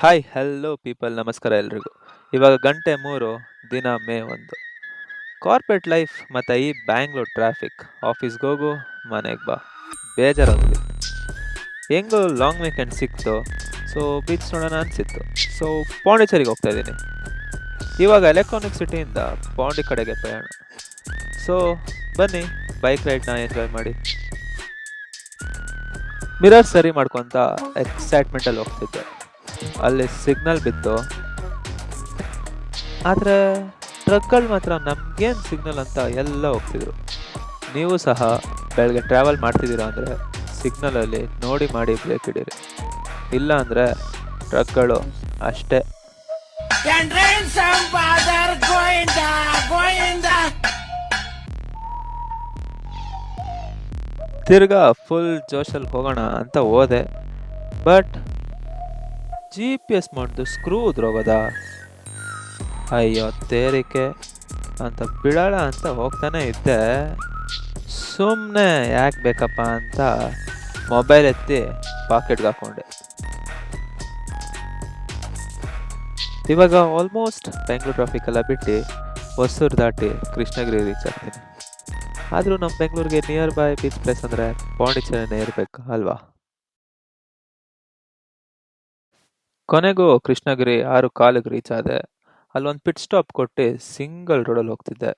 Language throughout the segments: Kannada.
ಹಾಯ್ ಹಲೋ ಪೀಪಲ್ ನಮಸ್ಕಾರ ಎಲ್ರಿಗೂ. ಇವಾಗ ಗಂಟೆ 3 ದಿನ ಮೇ 1. ಕಾರ್ಪೊರೇಟ್ ಲೈಫ್ ಮತ್ತು ಈ ಬ್ಯಾಂಗ್ಳೂರ್ ಟ್ರಾಫಿಕ್. ಆಫೀಸ್ಗೆ ಹೋಗು, ಮನೆಗೆ ಬಾ, ಬೇಜಾರಾಗೋಗಿ. ಹೆಂಗೋ ಲಾಂಗ್ ವೀಕೆಂಡ್ ಸಿಕ್ತು, ಸೊ ಬೀಚ್ ನೋಡೋಣ ಅನಿಸಿತ್ತು. ಸೊ ಪಾಂಡಿಚೇರಿಗೆ ಹೋಗ್ತಾ ಇದ್ದೀನಿ. ಇವಾಗ ಎಲೆಕ್ಟ್ರಾನಿಕ್ ಸಿಟಿಯಿಂದ ಪಾಂಡಿ ಕಡೆಗೆ ಪ್ರಯಾಣ. ಸೊ ಬನ್ನಿ, ಬೈಕ್ ರೈಡ್ನ ಎಂಜಾಯ್ ಮಾಡಿ. ಮಿರರ್ ಸರಿ ಮಾಡ್ಕೊತ ಎಕ್ಸೈಟ್ಮೆಂಟಲ್ಲಿ ಹೋಗ್ತಿದ್ದೆ. ಅಲ್ಲಿ ಸಿಗ್ನಲ್ ಬಿತ್ತು, ಆದರೆ ಟ್ರಕ್ಗಳು ಮಾತ್ರ ನಮಗೇನು ಸಿಗ್ನಲ್ ಅಂತ ಎಲ್ಲ ಹೋಗ್ತಿದ್ರು. ನೀವು ಸಹ ಬೆಳಗ್ಗೆ ಟ್ರಾವೆಲ್ ಮಾಡ್ತಿದ್ದೀರಾ ಅಂದರೆ ಸಿಗ್ನಲಲ್ಲಿ ನೋಡಿ ಮಾಡಿ ಬ್ರೇಕ್ ಹಿಡೀರಿ, ಇಲ್ಲ ಅಂದರೆ ಟ್ರಕ್ಗಳು ಅಷ್ಟೇ. ತಿರ್ಗಾ ಫುಲ್ ಜೋಶಲ್ಲಿ ಹೋಗೋಣ ಅಂತ ಹೋದೆ, ಬಟ್ GPS ಮಾಡಿದ್ದು ಸ್ಕ್ರೂ ಉದ್ರೋಗೋದ. ಅಯ್ಯೋ ತೇರಿಕೆ ಅಂತ ಬಿಡೋಣ ಅಂತ ಹೋಗ್ತಾನೆ ಇದ್ದೆ. ಸುಮ್ಮನೆ ಯಾಕೆ ಬೇಕಪ್ಪ ಅಂತ ಮೊಬೈಲ್ ಎತ್ತಿ ಪಾಕೆಟ್ಗೆ ಹಾಕೊಂಡೆ. ಇವಾಗ ಆಲ್ಮೋಸ್ಟ್ ಬೆಂಗಳೂರು ಟ್ರಾಫಿಕ್ ಎಲ್ಲ ಬಿಟ್ಟು ಹೊಸೂರು ದಾಟಿ ಕೃಷ್ಣಗಿರಿ ರೀಚ್ ಆಗ್ತೀನಿ. ಆದರೂ ನಮ್ಮ ಬೆಂಗಳೂರಿಗೆ ನಿಯರ್ ಬೈ ಬೀಚ್ ಪ್ಲೇಸ್ ಅಂದರೆ ಪಾಂಡಿಚೇರಿನೇ ಇರಬೇಕು ಅಲ್ವಾ. ಕೊನೆಗೂ ಕೃಷ್ಣಗಿರಿ 6:15 ರೀಚ್ ಆದೆ. ಅಲ್ಲೊಂದು ಪಿಟ್ ಸ್ಟಾಪ್ ಕೊಟ್ಟು ಸಿಂಗಲ್ ರೋಡಲ್ಲಿ ಹೋಗ್ತಿದ್ದೆ.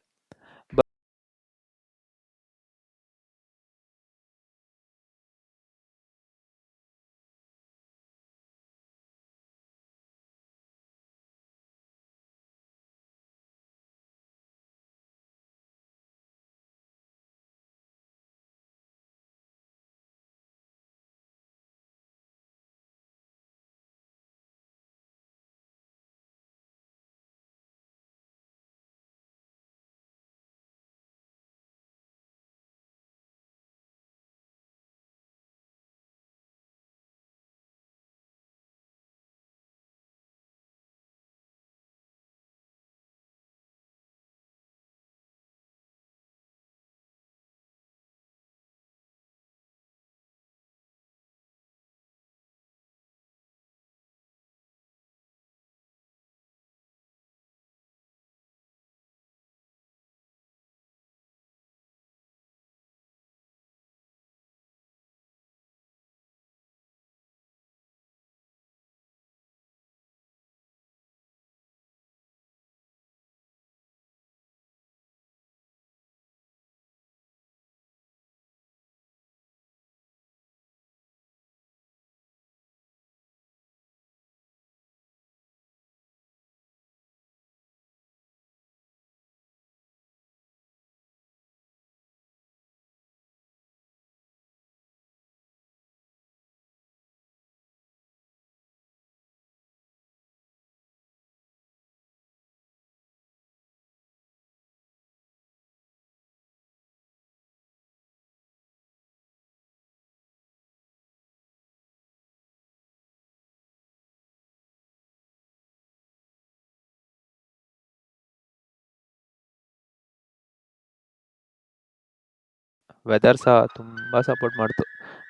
ವೆದರ್ ಸಹ ತುಂಬ ಸಪೋರ್ಟ್ ಮಾಡ್ತು.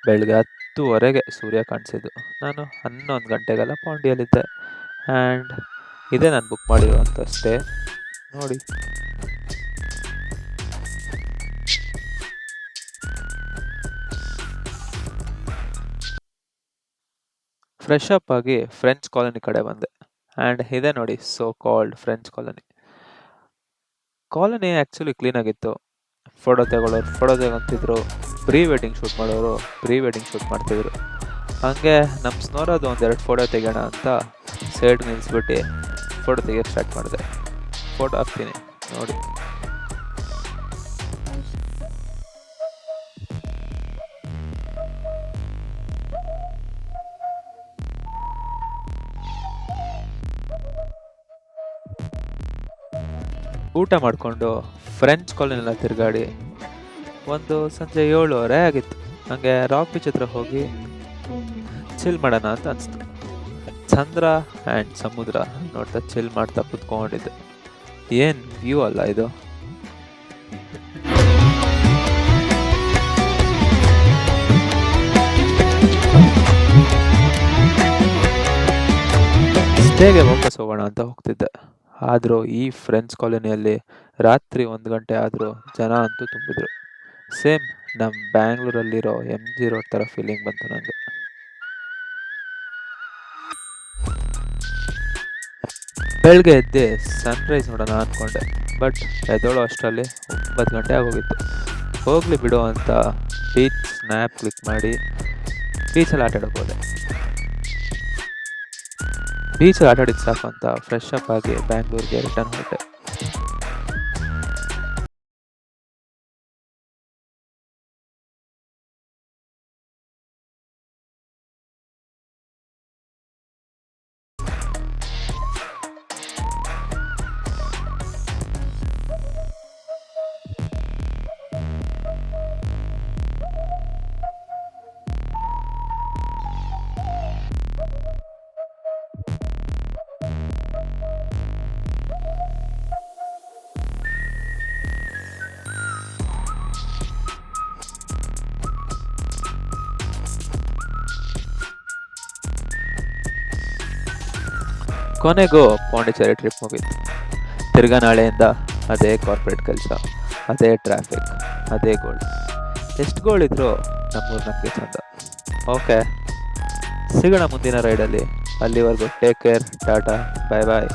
ಬೆಳಗ್ಗೆ 10:30ಗೆ ಸೂರ್ಯ ಕಾಣಿಸಿದ್ದು. ನಾನು 11 ಗಂಟೆಗೆಲ್ಲ ಪಾಂಡಿಯಲ್ಲಿದ್ದೆ. ಆ್ಯಂಡ್ ಇದೇ ನಾನು ಬುಕ್ ಮಾಡಿರುವಂಥ ಸ್ಟೇ ನೋಡಿ. ಫ್ರೆಶ್ ಅಪ್ ಆಗಿ ಫ್ರೆಂಚ್ ಕಾಲೋನಿ ಕಡೆ ಬಂದೆ. ಆ್ಯಂಡ್ ಇದೆ ನೋಡಿ so called French colony. Colony actually ಕ್ಲೀನಾಗಿತ್ತು. ಫೋಟೋ ತಗೊಂತಿದ್ರು, ಪ್ರೀ ವೆಡ್ಡಿಂಗ್ ಶೂಟ್ ಮಾಡೋರು ಪ್ರೀ ವೆಡ್ಡಿಂಗ್ ಶೂಟ್ ಮಾಡ್ತಿದ್ರು. ಹಾಗೆ ನಮ್ಮ ಸ್ನೋರದು ಒಂದೆರಡು ಫೋಟೋ ತೆಗೋಣ ಅಂತ ಸೈಡ್ ನಿಲ್ಲಿಸ್ಬಿಟ್ಟು ಫೋಟೋ ತೆಗಿಯೋಕ್ಕೆ ಸ್ಟಾರ್ಟ್ ಮಾಡಿದೆ. ಫೋಟೋ ಹಾಕ್ತೀನಿ ನೋಡಿ. ಊಟ ಮಾಡಿಕೊಂಡು ಫ್ರೆಂಚ್ ಕಾಲೋನಿಯೆಲ್ಲ ತಿರುಗಾಡಿ ಒಂದು ಸಂಜೆ 7:30 ಆಗಿತ್ತು. ಹಾಗೆ ರಾಕ್ ಬೀಚ್ ಹತ್ರ ಹೋಗಿ ಚಿಲ್ ಮಾಡೋಣ ಅಂತ ಅನಿಸ್ತು. ಚಂದ್ರ ಆ್ಯಂಡ್ ಸಮುದ್ರ ನೋಡ್ತಾ ಚಿಲ್ ಮಾಡ್ತಾ ಕುತ್ಕೊಂಡಿದ್ದೆ. ಏನು ವ್ಯೂ ಅಲ್ಲ ಇದು. ಸ್ಟೇಗೆ ವಾಪಸ್ ಹೋಗೋಣ ಅಂತ ಹೋಗ್ತಿದ್ದೆ. ಆದರೂ ಈ ಫ್ರೆಂಡ್ಸ್ ಕಾಲೋನಿಯಲ್ಲಿ ರಾತ್ರಿ 1 ಗಂಟೆ ಆದರೂ ಜನ ಅಂತೂ ತುಂಬಿದ್ರು. ಸೇಮ್ ನಮ್ಮ ಬ್ಯಾಂಗ್ಳೂರಲ್ಲಿರೋ MG ರೋಡ್ ಥರ ಫೀಲಿಂಗ್ ಬಂತು ನನಗೆ. ಬೆಳಗ್ಗೆ ಎದ್ದೆ ಸನ್ರೈಸ್ ನೋಡೋಣ ಅಂದ್ಕೊಂಡೆ, ಬಟ್ ಎದ್ದೇಳೋ ಅಷ್ಟರಲ್ಲಿ 9 ಗಂಟೆ ಆಗೋಗಿತ್ತು. ಹೋಗಲಿ ಬಿಡು ಅಂತ ಬೀಚ್ ಸ್ನ್ಯಾಪ್ ಕ್ಲಿಕ್ ಮಾಡಿ ಬೀಚಲ್ಲಿ ಆಟ ಆಡೋಕೆ ಹೋದೆ. ಬೀಚಲ್ಲಿ ಆಟ ಆಡಿದ್ದು ಸಾಕು ಅಂತ ಫ್ರೆಶ್ ಅಪ್ ಆಗಿ ಬ್ಯಾಂಗ್ಳೂರಿಗೆ ರಿಟರ್ನ್ ಹೊರಟೆ. ಕೊನೆಗೂ ಪಾಂಡಿಚೇರಿ ಟ್ರಿಪ್ ಮುಗೀತು. ತಿರ್ಗಾ ನಾಳೆಯಿಂದ ಅದೇ ಕಾರ್ಪೊರೇಟ್ ಕೆಲಸ, ಅದೇ ಟ್ರಾಫಿಕ್, ಅದೇ ಗೋಲ್ಡ್. ಎಷ್ಟು ಗೋಳಿದ್ರು ನಮ್ಮೂರು ನಮಗೆ ಚಂದ. ಓಕೆ, ಸಿಗೋಣ ಮುಂದಿನ ರೈಡಲ್ಲಿ. ಅಲ್ಲಿವರೆಗೂ ಟೇಕ್ ಕೇರ್, ಟಾಟಾ, ಬಾಯ್ ಬಾಯ್.